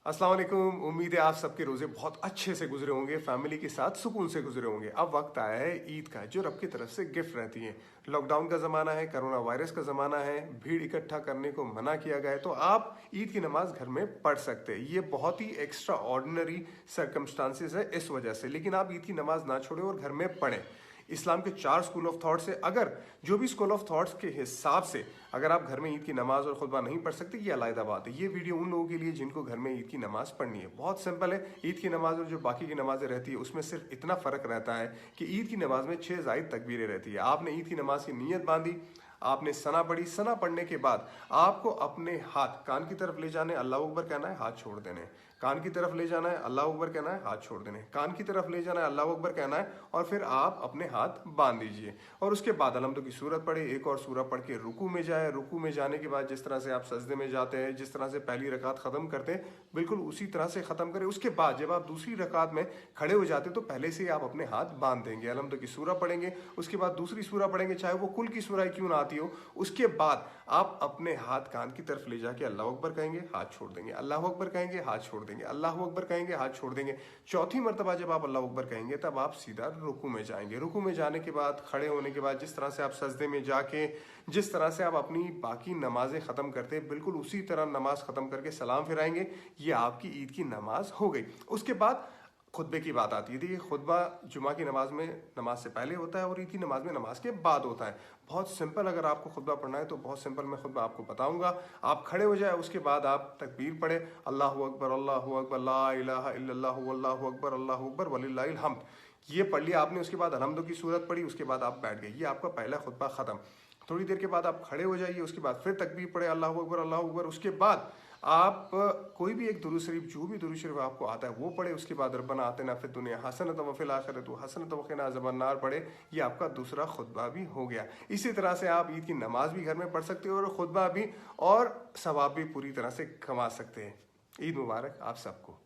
अस्सलाम वालेकुम। उम्मीद है आप सबके रोजे बहुत अच्छे से गुजरे होंगे, फैमिली के साथ सुकून से गुजरे होंगे। अब वक्त आया है ईद का, जो रब की तरफ से गिफ्ट रहती है। लॉकडाउन का ज़माना है, कोरोना वायरस का ज़माना है, भीड़ इकट्ठा करने को मना किया गया है, तो आप ईद की नमाज घर में पढ़ सकते हैं। ये बहुत ही एक्स्ट्रा ऑर्डिनरी सर्कमस्टांसिस है इस वजह से, लेकिन आप ईद की नमाज ना छोड़ें और घर में पढ़ें। इस्लाम के 4 स्कूल ऑफ थॉट से, अगर जो भी स्कूल ऑफ थॉट्स के हिसाब से अगर आप घर में ईद की नमाज और खुतबा नहीं पढ़ सकते, ये अलग बात है। ये वीडियो उन लोगों के लिए जिनको घर में ईद की नमाज पढ़नी है। बहुत सिंपल है। ईद की नमाज और जो बाकी की नमाजें रहती है उसमें सिर्फ इतना फ़र्क रहता है कि ईद की नमाज में 6 ज़ायद तकबीरें रहती है। आपने ईद की नमाज की नीयत बांधी, आपने सना पढ़ी, सना पढ़ने के बाद आपको अपने हाथ कान की तरफ ले जाने, अल्लाह अकबर कहना है, हाथ छोड़ देने। कान की तरफ ले जाना है, अल्लाह अकबर कहना है, हाथ छोड़ देने। कान की तरफ ले जाना है, अल्लाह अकबर कहना है, और फिर आप अपने हाथ बांध दीजिए। और उसके बाद अलहम्दु की सूरत पढ़े, एक और सूरत पढ़ के रुकू में जाए। रुकू में जाने के बाद जिस तरह से आप सजदे में जाते हैं, जिस तरह से पहली रकात ख़त्म करते हैं, बिल्कुल उसी तरह से ख़त्म करें। उसके बाद जब आप दूसरी रकात में खड़े हो जाते तो पहले से ही आप अपने हाथ बांध देंगे। अलहम्दु की सूरत पढ़ेंगे, उसके बाद दूसरी सूरत पढ़ेंगे, चाहे वो कुल की सूरह क्यों ना आती हो। उसके बाद आप अपने हाथ कान की तरफ ले जाके अल्लाह अकबर कहेंगे, हाथ छोड़ देंगे, अल्लाह अकबर कहेंगे, हाथ छोड़ देंगे, अल्लाह अकबर कहेंगे, हाथ छोड़ देंगे। चौथी मर्तबा जब आप अल्लाह अकबर कहेंगे तब आप सीधा रुकू में जाएंगे। रुकू में जाने के बाद, खड़े होने के बाद, जिस तरह से आप सजदे में जाके जिस तरह से आप अपनी बाकी नमाजें ख़त्म करते हैं, बिल्कुल उसी तरह नमाज ख़त्म करके सलाम फिराएंगे। ये आपकी ईद की नमाज हो गई। उसके बाद खुतबे की बात आती है। देखिए, खुतबा जुमा की नमाज में नमाज से पहले होता है और ईद की नमाज में नमाज के बाद होता है। बहुत सिंपल, अगर आपको खुतबा पढ़ना है तो बहुत सिंपल मैं खुतबा आपको बताऊंगा। आप खड़े हो जाए, उसके बाद आप तकबीर पढ़े, अल्लाहु अकबर, ला इलाहा इल्लल्लाहु वल्लाहु अकबर वलिल्लाहिल हम्द। ये पढ़ लिया आपने। उसके बाद अलहम्दु की सूरत पढ़ी, उसके बाद आप बैठ गए। ये आपका पहला खुतबा ख़त्म। थोड़ी देर के बाद आप खड़े हो जाइए, उसके बाद फिर तकबीर पढ़े, अल्लाहु अकबर, अल्लाहु अकबर। उसके बाद आप कोई भी एक दुरूद शरीफ, जो भी दुरूद शरीफ आपको आता है वो पढ़े। उसके बाद रब्बना आतिना फिद दुनिया हसनतम व फिल आखिरति हसनतम व क़िना अज़ाबन्नार पढ़े। ये आपका दूसरा खुतबा भी हो गया। इसी तरह से आप ईद की नमाज भी घर में पढ़ सकते हो और खुतबा भी, और सवाब भी पूरी तरह से कमा सकते हैं। ईद मुबारक आप सबको।